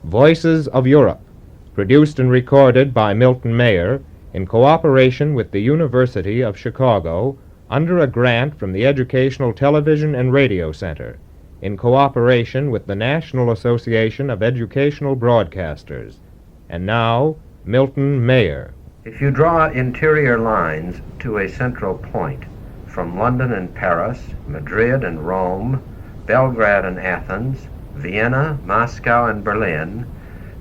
Voices of Europe, produced and recorded by Milton Mayer in cooperation with the University of Chicago under a grant from the Educational Television and Radio Center, in cooperation with the National Association of Educational Broadcasters. And now, Milton Mayer. If you draw interior lines to a central point, from London and Paris, Madrid and Rome, Belgrade and Athens, Vienna, Moscow and Berlin,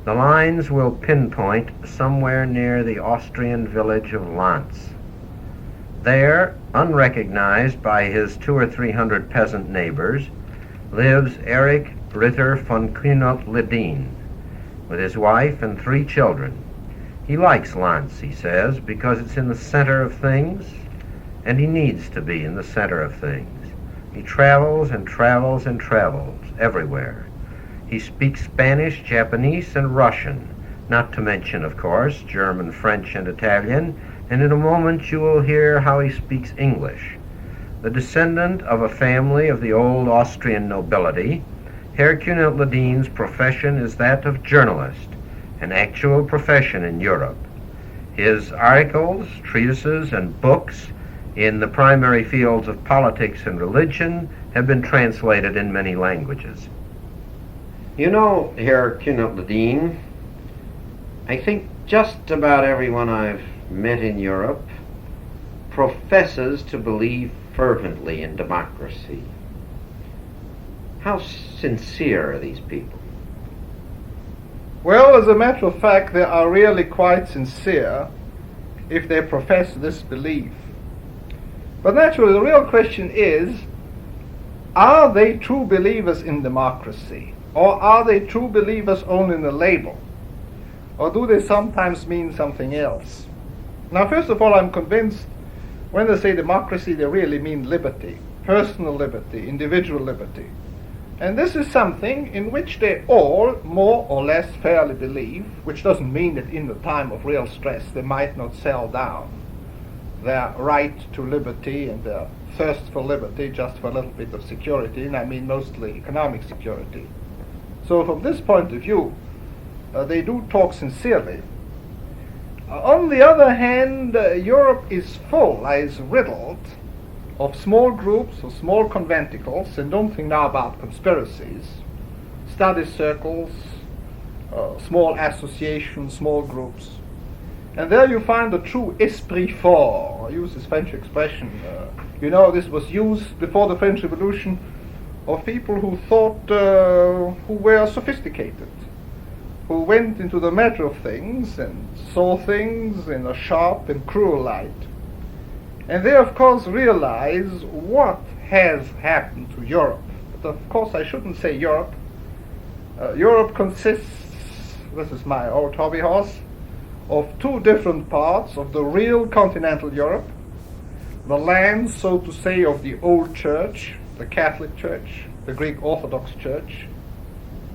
the lines will pinpoint somewhere near the Austrian village of Linz. There, unrecognized by his 200 or 300 peasant neighbors, lives Erik Ritter von Kuehnelt-Leddihn, with his wife and 3 children. He likes Linz, he says, because it's in the center of things, and he needs to be in the center of things. He travels and travels and travels everywhere. He speaks Spanish, Japanese, and Russian, not to mention, of course, German, French, and Italian, and in a moment you will hear how he speaks English. The descendant of a family of the old Austrian nobility, Herr Kuehnelt-Leddihn's profession is that of journalist, an actual profession in Europe. His articles, treatises, and books in the primary fields of politics and religion have been translated in many languages. You know, Herr Kuehnelt-Leddihn, I think just about everyone I've met in Europe professes to believe fervently in democracy. How sincere are these people? Well, as a matter of fact, they are really quite sincere if they profess this belief. But naturally, the real question is, are they true believers in democracy? Or are they true believers only in the label? Or do they sometimes mean something else? Now, first of all, I'm convinced when they say democracy, they really mean liberty, personal liberty, individual liberty. And this is something in which they all more or less fairly believe, which doesn't mean that in the time of real stress they might not sell down their right to liberty and their thirst for liberty just for a little bit of security, and I mean mostly economic security. So from this point of view, they do talk sincerely. On the other hand, Europe is riddled of small groups, of small conventicles, and don't think now about conspiracies, study circles, small associations, small groups. And there you find the true esprit fort. I use this French expression. This was used before the French Revolution of people who thought, who were sophisticated, who went into the matter of things and saw things in a sharp and cruel light. And they, of course, realize what has happened to Europe. But of course, I shouldn't say Europe. Europe consists, this is my old hobby horse, of 2 different parts of the real continental Europe, the land, so to say, of the old church, the Catholic Church, the Greek Orthodox Church,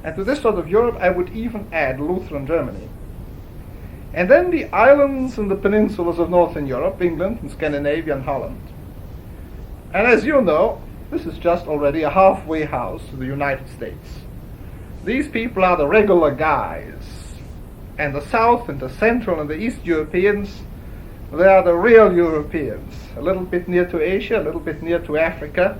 and to this sort of Europe I would even add Lutheran Germany. And then the islands and the peninsulas of Northern Europe, England and Scandinavia and Holland. And as you know, this is just already a halfway house to the United States. These people are the regular guys. And the South and the Central and the East Europeans, they are the real Europeans. A little bit near to Asia, a little bit near to Africa.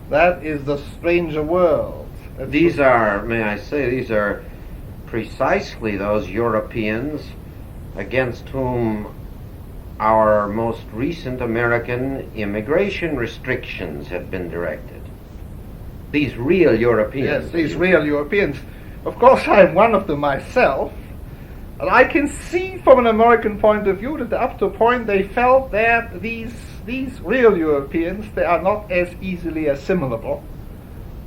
That is the stranger world. These are, may I say, these are precisely those Europeans against whom our most recent American immigration restrictions have been directed. These real Europeans. Yes, these real Europeans. Of course, I'm one of them myself. And I can see from an American point of view that up to a point they felt that these real Europeans, they are not as easily assimilable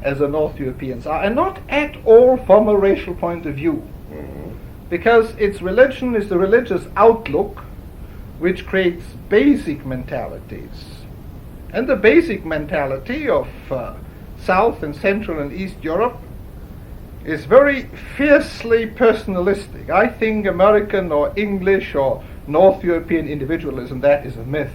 as the North Europeans are, and not at all from a racial point of view. Mm-hmm. Because its religion is the religious outlook which creates basic mentalities. And the basic mentality of South and Central and East Europe is very fiercely personalistic. I think American or English or North European individualism, that is a myth.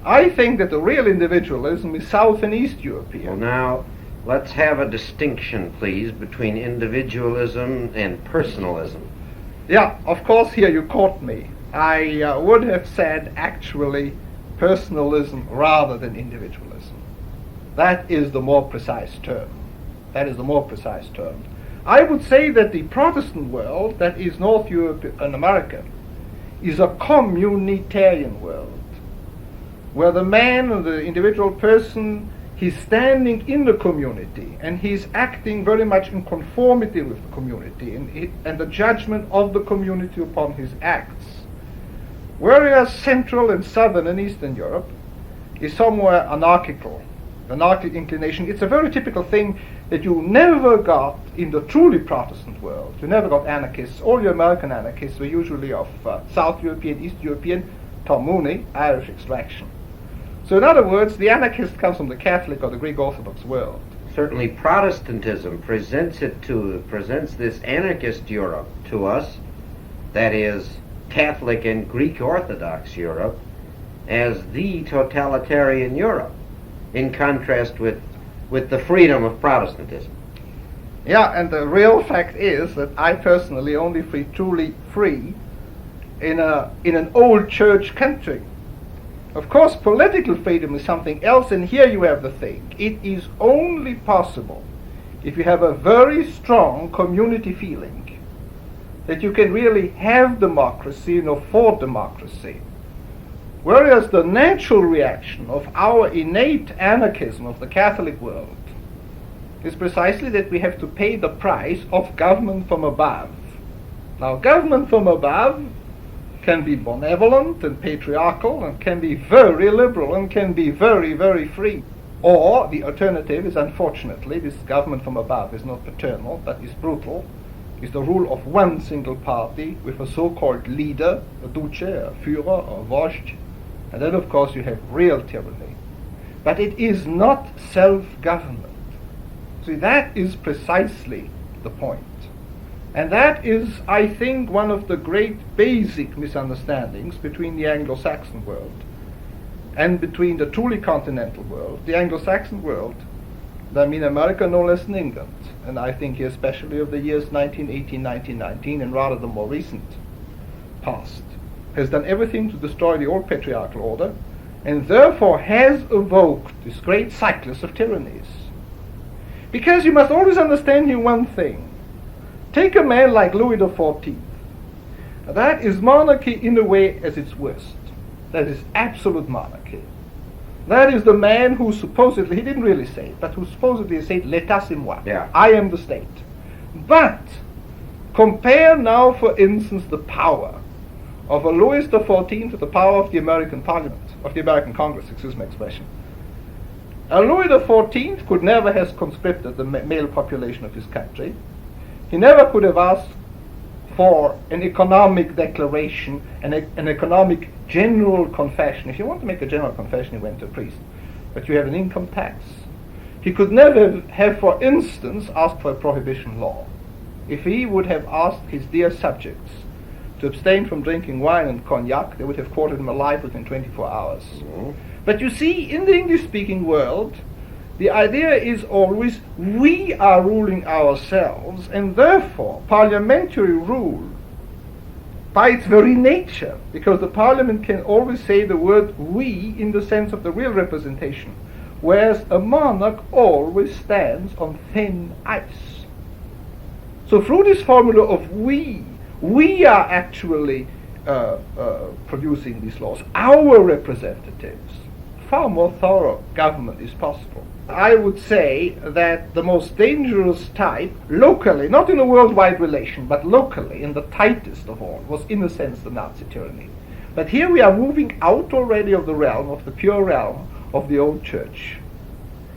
I think that the real individualism is South and East European. Well, now, Let's have a distinction, please, between individualism and personalism. Yeah, of course, here you caught me. I would have said actually personalism rather than individualism. That is the more precise term. I would say that the Protestant world, that is North Europe and America, is a communitarian world, where the man or the individual person, he's standing in the community and he's acting very much in conformity with the community and the judgment of the community upon his acts. Whereas Central and Southern and Eastern Europe is somewhere anarchical inclination. It's a very typical thing that you never got in the truly Protestant world. You never got anarchists. All your American anarchists were usually of South European, East European, Tom Mooney, Irish extraction. So in other words, the anarchist comes from the Catholic or the Greek Orthodox world. Certainly Protestantism presents this anarchist Europe to us, that is, Catholic and Greek Orthodox Europe, as the totalitarian Europe, in contrast with the freedom of Protestantism. Yeah, and the real fact is that I personally only truly free in an old church country. Of course, political freedom is something else, and here you have the thing. It is only possible if you have a very strong community feeling that you can really have democracy and afford democracy. Whereas the natural reaction of our innate anarchism of the Catholic world is precisely that we have to pay the price of government from above. Now, government from above can be benevolent and patriarchal and can be very liberal and can be very, very free. Or the alternative is, unfortunately, this government from above is not paternal but is brutal, is the rule of one single party with a so-called leader, a duce, a Führer, a Vozhd, and then of course you have real tyranny. But it is not self-government. See, that is precisely the point. And that is, I think, one of the great basic misunderstandings between the Anglo-Saxon world and between the truly continental world. The Anglo-Saxon world, I mean America no less than England, and I think especially of the years 1918, 1919, and rather the more recent past, has done everything to destroy the old patriarchal order, and therefore has evoked this great cyclus of tyrannies. Because you must always understand here one thing. Take a man like Louis XIV. That is monarchy in a way as its worst. That is absolute monarchy. That is the man who supposedly, he didn't really say it, but who supposedly said, l'état c'est moi. Yeah. I am the state. But compare now, for instance, the power of a Louis XIV to the power of the American Parliament, of the American Congress, excuse my expression. A Louis XIV could never have conscripted the male population of his country. He never could have asked for an economic declaration, an economic general confession. If you want to make a general confession, you went to a priest. But you have an income tax. He could never have, for instance, asked for a prohibition law. If he would have asked his dear subjects to abstain from drinking wine and cognac, they would have quartered him alive within 24 hours. Mm-hmm. But you see, in the English-speaking world, the idea is always we are ruling ourselves, and therefore parliamentary rule, by its very nature, because the parliament can always say the word we in the sense of the real representation, whereas a monarch always stands on thin ice. So through this formula of we are actually producing these laws. Our representatives, far more thorough government is possible. I would say that the most dangerous type, locally, not in a worldwide relation, but locally, in the tightest of all, was in a sense the Nazi tyranny. But here we are moving out already of the realm, of the pure realm of the old church.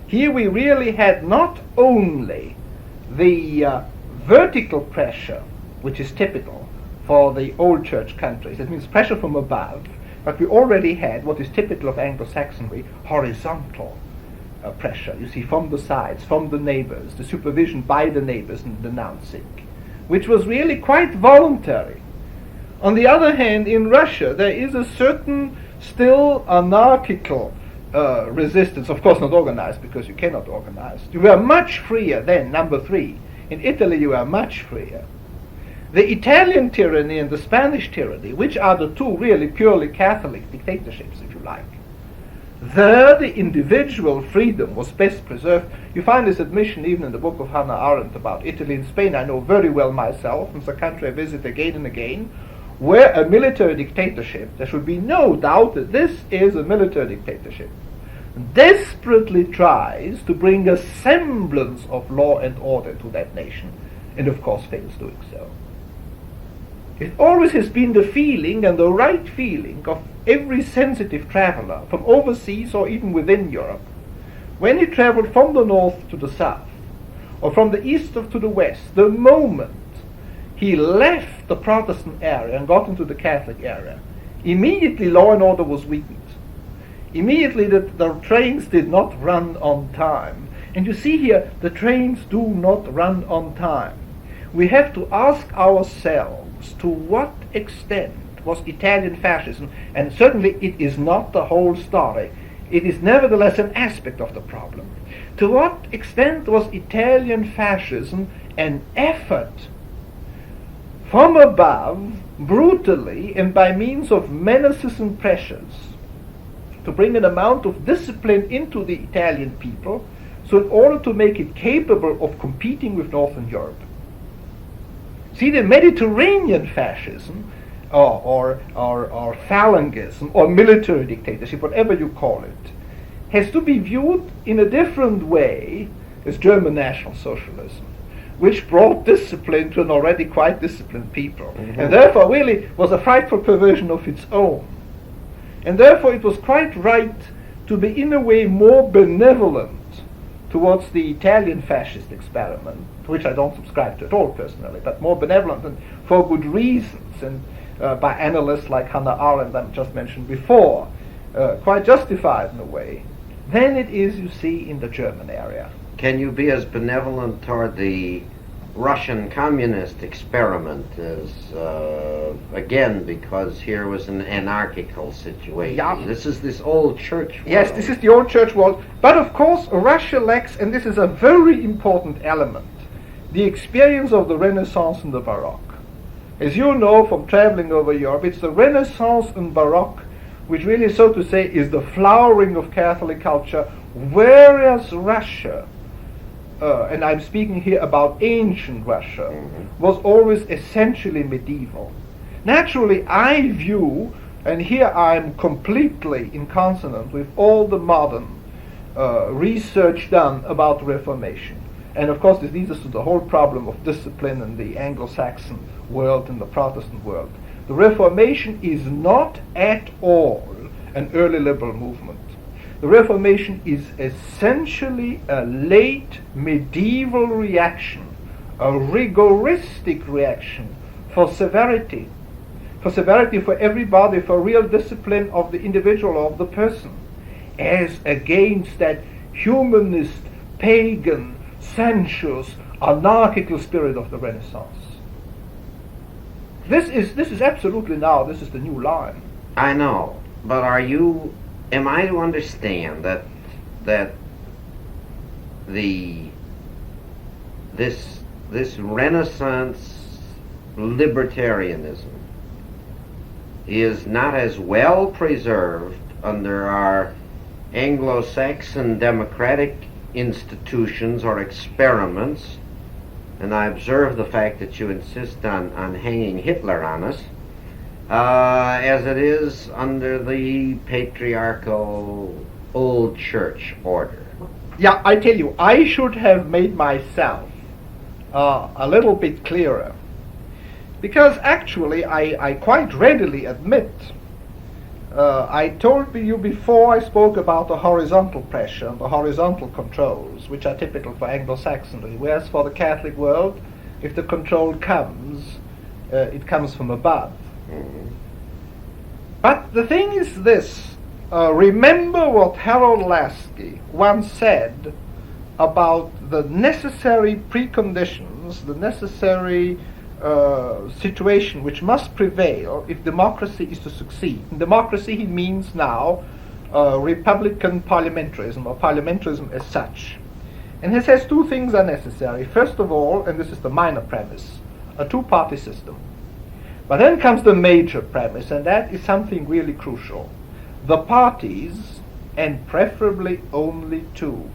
Here we really had not only the vertical pressure, which is typical for the old church countries, that means pressure from above, but we already had what is typical of Anglo-Saxonry, horizontal pressure, you see, from the sides, from the neighbors, the supervision by the neighbors and denouncing, which was really quite voluntary. On the other hand, in Russia, there is a certain still anarchical resistance, of course not organized, because you cannot organize. You were much freer then, number 3. In Italy you were much freer. The Italian tyranny and the Spanish tyranny, which are the two really purely Catholic dictatorships, if you like, there the individual freedom was best preserved. You find this admission even in the book of Hannah Arendt about Italy and Spain. I know very well myself, it's a country I visit again and again, where a military dictatorship, there should be no doubt that this is a military dictatorship, desperately tries to bring a semblance of law and order to that nation, and of course fails doing so. It always has been the feeling, and the right feeling, of every sensitive traveler from overseas or even within Europe, when he traveled from the north to the south, or from the east to the west, the moment he left the Protestant area and got into the Catholic area, immediately law and order was weakened. Immediately the trains did not run on time. And you see here, the trains do not run on time. We have to ask ourselves to what extent was Italian fascism, and certainly it is not the whole story, it is nevertheless an aspect of the problem. To what extent was Italian fascism an effort from above, brutally and by means of menaces and pressures, to bring an amount of discipline into the Italian people, so in order to make it capable of competing with Northern Europe? See, the Mediterranean fascism, or phalangism, or military dictatorship, whatever you call it, has to be viewed in a different way as German National Socialism, which brought discipline to an already quite disciplined people, and therefore really was a frightful perversion of its own. And therefore it was quite right to be in a way more benevolent towards the Italian fascist experiment, to which I don't subscribe to at all personally, but more benevolent and for good reasons, and by analysts like Hannah Arendt I just mentioned before, quite justified in a way, than it is, you see, in the German area. Can you be as benevolent toward the Russian communist experiment as, again, because here was an anarchical situation? Yeah. This is this old church world. Yes, this is the old church world. But of course, Russia lacks, and this is a very important element, the experience of the Renaissance and the Baroque. As you know from traveling over Europe, it's the Renaissance and Baroque which really, so to say, is the flowering of Catholic culture, whereas Russia, and I'm speaking here about ancient Russia, was always essentially medieval. Naturally, I view, and here I'm completely in consonance with all the modern research done about the Reformation. And of course, this leads us to the whole problem of discipline in the Anglo-Saxon world and the Protestant world. The Reformation is not at all an early liberal movement. The Reformation is essentially a late medieval reaction, a rigoristic reaction for severity for everybody, for real discipline of the individual, of the person, as against that humanist, pagan, sensuous, anarchical spirit of the Renaissance. This is absolutely now, this is the new line. I know, but am I to understand that this Renaissance libertarianism is not as well preserved under our Anglo-Saxon democratic institutions or experiments, and I observe the fact that you insist on hanging Hitler on us, as it is under the patriarchal old church order? Yeah, I tell you, I should have made myself a little bit clearer. Because actually, I quite readily admit, I told you before, I spoke about the horizontal pressure and the horizontal controls, which are typical for Anglo-Saxonry, whereas for the Catholic world, if the control comes, it comes from above. But the thing is this, remember what Harold Lasky once said about the necessary preconditions, the necessary situation which must prevail if democracy is to succeed. In democracy he means now Republican parliamentarism, or parliamentarism as such. And it says two things are necessary. First of all, and this is the minor premise, a two-party system. But then comes the major premise, and that is something really crucial. The parties, and preferably only two,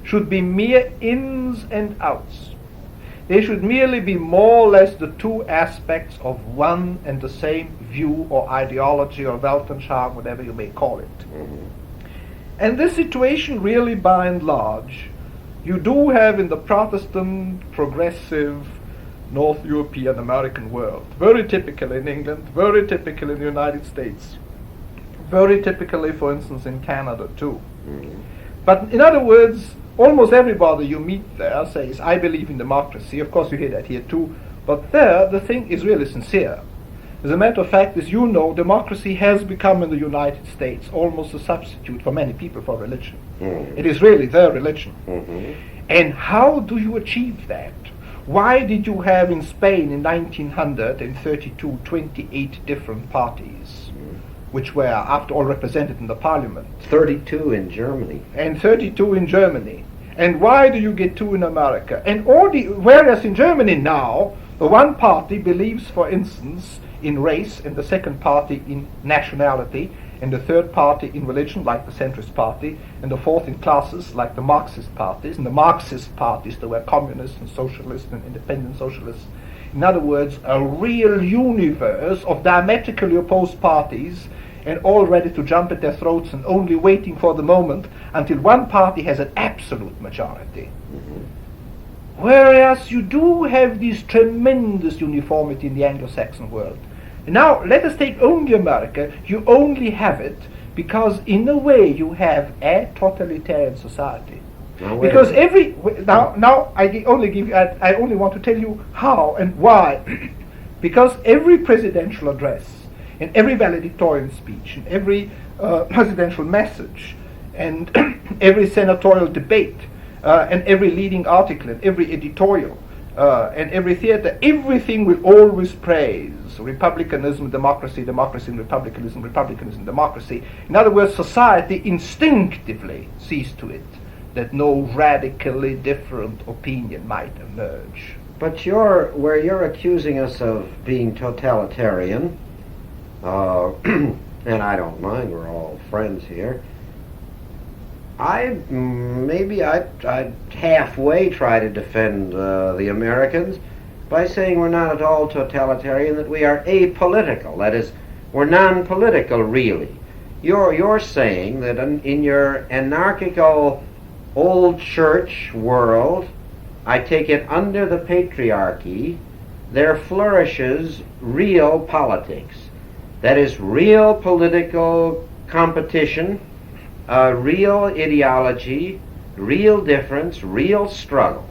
should be mere ins and outs. They should merely be more or less the two aspects of one and the same view or ideology or Weltanschauung, whatever you may call it. And this situation really, by and large, you do have in the Protestant, progressive, North European, American world. Very typical in England, very typical in the United States, very typically, for instance, in Canada too. But in other words, almost everybody you meet there says, I believe in democracy. Of course you hear that here too, but there the thing is really sincere. As a matter of fact, as you know, democracy has become in the United States almost a substitute for many people for religion. It is really their religion. And how do you achieve that? Why did you have in Spain in 1932 28 different parties, which were after all represented in the parliament? 32 in Germany. And 32 in Germany. And why do you get 2 in America? And whereas in Germany now, the one party believes, for instance, in race, and the second party in nationality, and the third party in religion, like the centrist party, and the fourth in classes, like the Marxist parties. And the Marxist parties, there were communists and socialists and independent socialists. In other words, a real universe of diametrically opposed parties, and all ready to jump at their throats and only waiting for the moment until one party has an absolute majority. Whereas you do have this tremendous uniformity in the Anglo-Saxon world. And now let us take only America. You only have it because in a way you have a totalitarian society. Because now I only want to tell you how and why. Because every presidential address and every valedictorian speech and every presidential message and every senatorial debate and every leading article and every editorial and every theater, everything will always praise republicanism, democracy, democracy and republicanism, republicanism, democracy. In other words, society instinctively sees to it that no radically different opinion might emerge. But where you're accusing us of being totalitarian, and I don't mind, we're all friends here, I'd halfway try to defend the Americans by saying we're not at all totalitarian, that we are apolitical. That is, we're non-political, really. You're saying that in your anarchical old church world, I take it under the patriarchy, there flourishes real politics. That is, real political competition, real ideology, real difference, real struggle.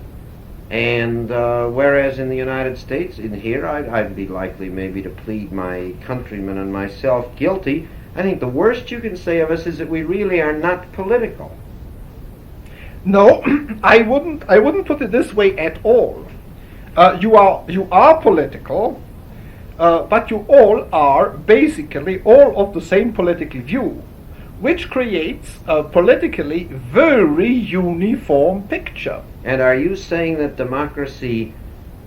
And whereas in the United States, in here, I'd be likely maybe to plead my countrymen and myself guilty. I think the worst you can say of us is that we really are not political. No, I wouldn't put it this way at all. You are political, but you all are basically all of the same political view, which creates a politically very uniform picture. And are you saying that democracy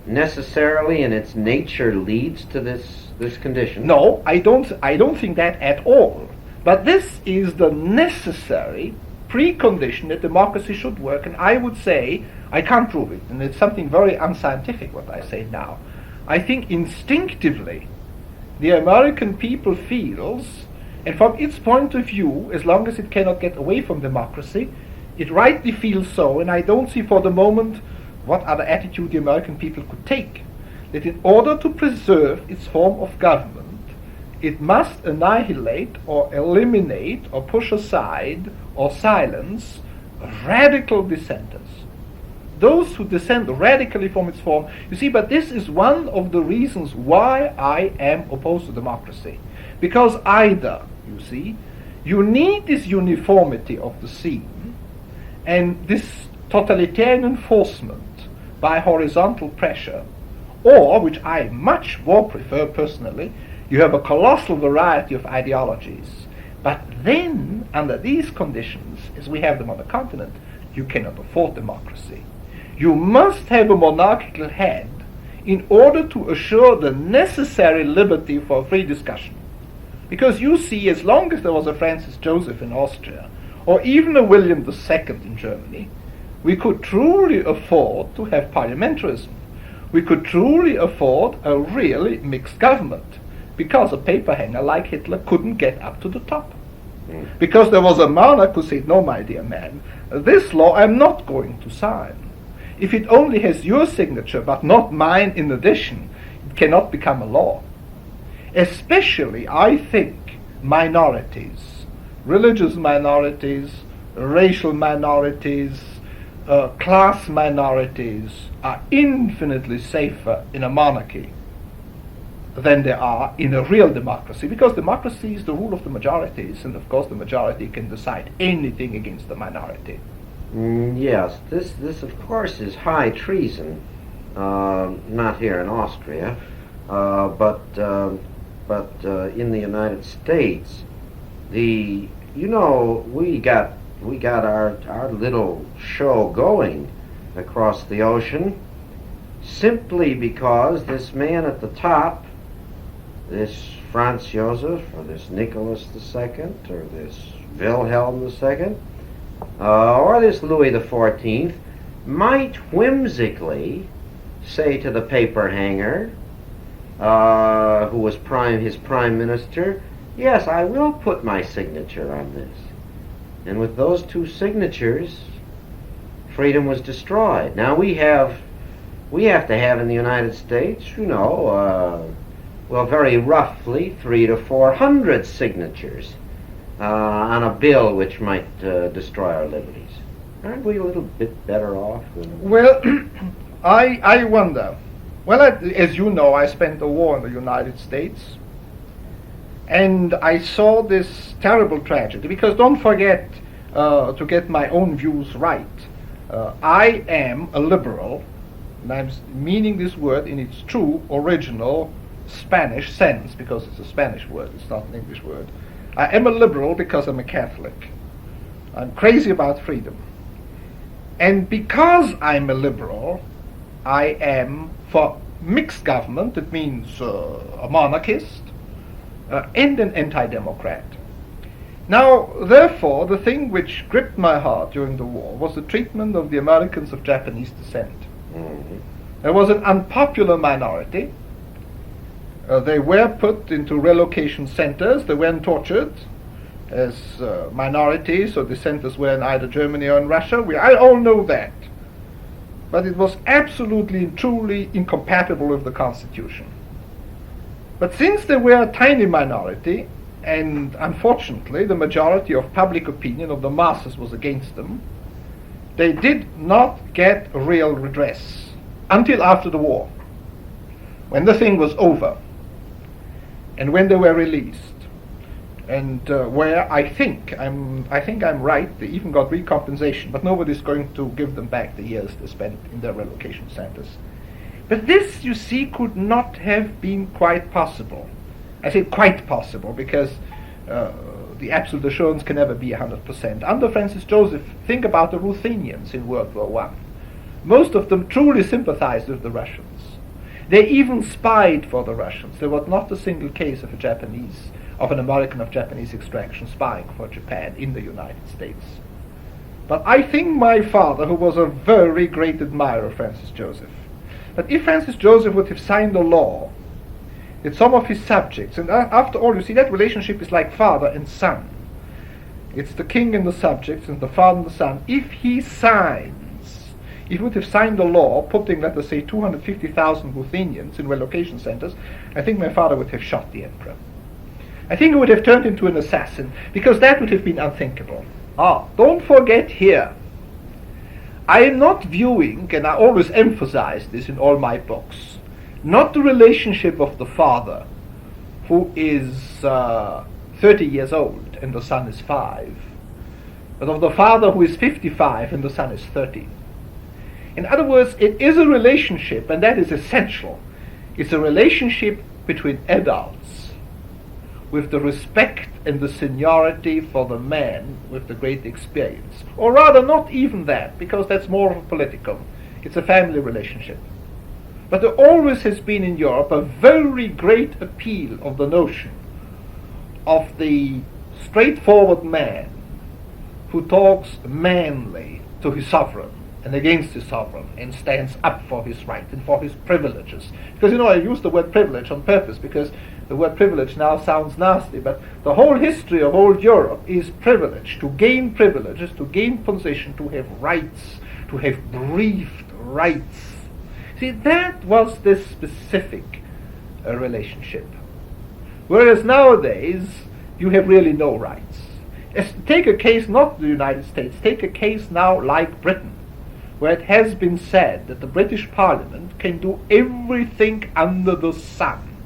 necessarily in its nature leads to this condition? No, I don't think that at all. But this is the necessary precondition that democracy should work, and I would say, I can't prove it, and it's something very unscientific what I say now. I think instinctively the American people feels, and from its point of view, as long as it cannot get away from democracy, it rightly feels so, and I don't see for the moment what other attitude the American people could take, that in order to preserve its form of government, it must annihilate or eliminate or push aside or silence radical dissenters. Those who dissent radically from its form. You see, but this is one of the reasons why I am opposed to democracy. Because either, you see, you need this uniformity of the scene and this totalitarian enforcement by horizontal pressure, or, which I much more prefer personally, you have a colossal variety of ideologies. But then under these conditions, as we have them on the continent, you cannot afford democracy. You must have a monarchical head in order to assure the necessary liberty for free discussion. Because you see, as long as there was a Francis Joseph in Austria, or even a William II in Germany, we could truly afford to have parliamentarism. We could truly afford a really mixed government, because a paper hanger like Hitler couldn't get up to the top. Because there was a monarch who said, no, my dear man, this law I'm not going to sign. If it only has your signature, but not mine in addition, it cannot become a law. Especially, I think, minorities, religious minorities, racial minorities, class minorities are infinitely safer in a monarchy than they are in a real democracy, because democracy is the rule of the majorities, and of course the majority can decide anything against the minority. Yes, this of course is high treason, not here in Austria, but in the United States, we got our little show going across the ocean simply because this man at the top, this Franz Joseph, or this Nicholas II, or this Wilhelm II, or this Louis XIV, might whimsically say to the paper hanger, who was his prime minister, yes, I will put my signature on this. And with those two signatures, freedom was destroyed. Now we have to have in the United States, very roughly 300 to 400 signatures on a bill which might destroy our liberties. Aren't we a little bit better off? Well, I wonder. Well, as you know, I spent a war in the United States, and I saw this terrible tragedy, because don't forget, to get my own views right, I am a liberal, and I'm meaning this word in its true, original Spanish sense, because it's a Spanish word, it's not an English word. I am a liberal because I'm a Catholic. I'm crazy about freedom. And because I'm a liberal, I am for mixed government, that means a monarchist, and an anti-democrat. Now, therefore, the thing which gripped my heart during the war was the treatment of the Americans of Japanese descent. Mm-hmm. There was an unpopular minority. They were put into relocation centers. They weren't tortured as minorities or dissenters were in either Germany or in Russia. I all know that. But it was absolutely and truly incompatible with the Constitution. But since they were a tiny minority, and unfortunately the majority of public opinion of the masses was against them, they did not get real redress until after the war, when the thing was over, and when they were released, and where I think I'm right, they even got recompensation, but nobody's going to give them back the years they spent in their relocation centers. But this, you see, could not have been quite possible. I say quite possible because the absolute assurance can never be 100%. Under Francis Joseph, think about the Ruthenians in World War I. Most of them truly sympathized with the Russians. They even spied for the Russians. There was not a single case of an American of Japanese extraction spying for Japan in the United States. But I think my father, who was a very great admirer of Francis Joseph, that if Francis Joseph would have signed a law that some of his subjects, and after all, you see, that relationship is like father and son. It's the king and the subjects, and the father and the son. If he would have signed a law putting, let us say, 250,000 Ruthenians in relocation centers, I think my father would have shot the emperor. I think he would have turned into an assassin, because that would have been unthinkable. Don't forget here, I am not viewing, and I always emphasize this in all my books, not the relationship of the father, who is 30 years old and the son is 5, but of the father who is 55 and the son is 30. In other words, it is a relationship, and that is essential. It's a relationship between adults with the respect and the seniority for the man with the great experience. Or rather, not even that, because that's more of a political. It's a family relationship. But there always has been in Europe a very great appeal of the notion of the straightforward man who talks manly to his sovereign and against his sovereign and stands up for his right and for his privileges. Because, I use the word privilege on purpose because the word privilege now sounds nasty, but the whole history of old Europe is privilege, to gain privileges, to gain position, to have rights, to have briefed rights. See, that was this specific relationship. Whereas nowadays, you have really no rights. Take a case, not the United States, take a case now like Britain, where it has been said that the British Parliament can do everything under the sun,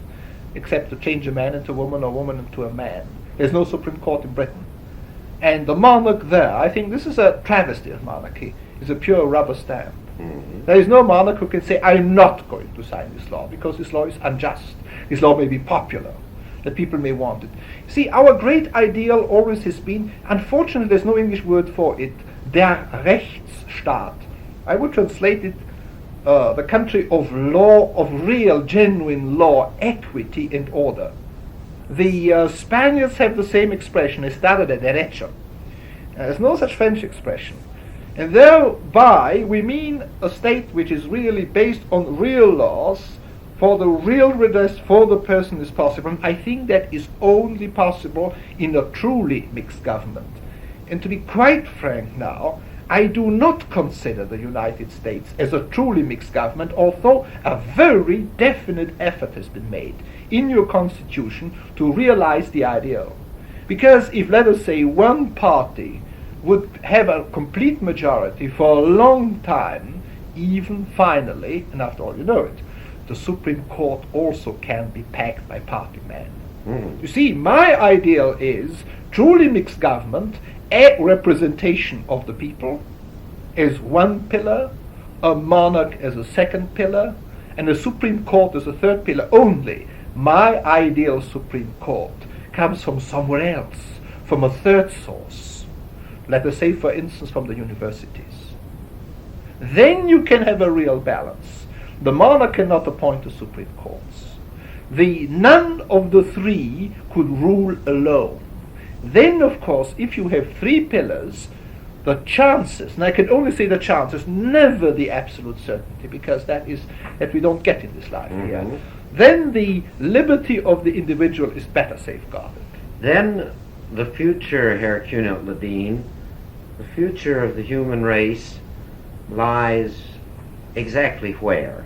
except to change a man into a woman or a woman into a man. There's no Supreme Court in Britain. And the monarch there, I think this is a travesty of monarchy, is a pure rubber stamp. Mm-hmm. There is no monarch who can say, I'm not going to sign this law, because this law is unjust. This law may be popular, that people may want it. See, our great ideal always has been, unfortunately there's no English word for it, der Rechtsstaat. I would translate it, the country of law, of real, genuine law, equity and order. The Spaniards have the same expression, Estado de Derecho. There's no such French expression. And thereby we mean a state which is really based on real laws, for the real redress for the person is possible. And I think that is only possible in a truly mixed government. And to be quite frank now, I do not consider the United States as a truly mixed government, although a very definite effort has been made in your constitution to realize the ideal. Because if, let us say, one party would have a complete majority for a long time, even finally, and after all you know it, the Supreme Court also can be packed by party men. Mm. You see, my ideal is truly mixed government, a representation of the people as one pillar, a monarch as a second pillar, and a Supreme Court as a third pillar. Only my ideal Supreme Court comes from somewhere else, from a third source. Let us say, for instance, from the universities. Then you can have a real balance. The monarch cannot appoint the Supreme Courts. None of the three could rule alone. Then, of course, if you have three pillars, the chances, and I can only say the chances, never the absolute certainty, because that we don't get in this life here, then the liberty of the individual is better safeguarded. Then the future, Herr Kuehnelt-Leddihn, the future of the human race lies exactly where?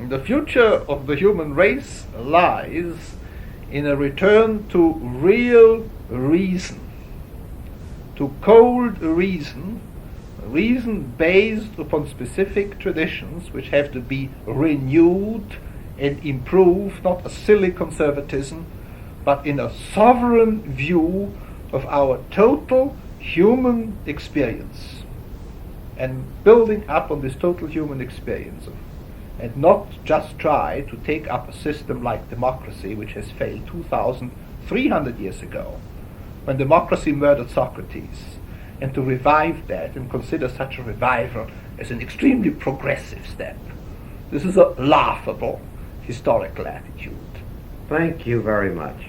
The future of the human race lies in a return to real reason, to cold reason, reason based upon specific traditions which have to be renewed and improved, not a silly conservatism, but in a sovereign view of our total human experience, and building up on this total human experience, and not just try to take up a system like democracy, which has failed 2,300 years ago, when democracy murdered Socrates, and to revive that and consider such a revival as an extremely progressive step. This is a laughable historical attitude. Thank you very much.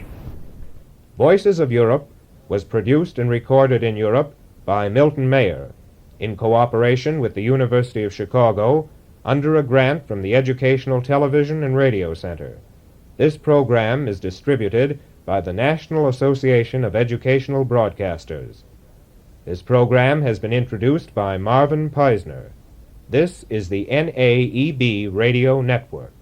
Voices of Europe was produced and recorded in Europe by Milton Mayer in cooperation with the University of Chicago under a grant from the Educational Television and Radio Center. This program is distributed by the National Association of Educational Broadcasters. This program has been introduced by Marvin Peisner. This is the NAEB Radio Network.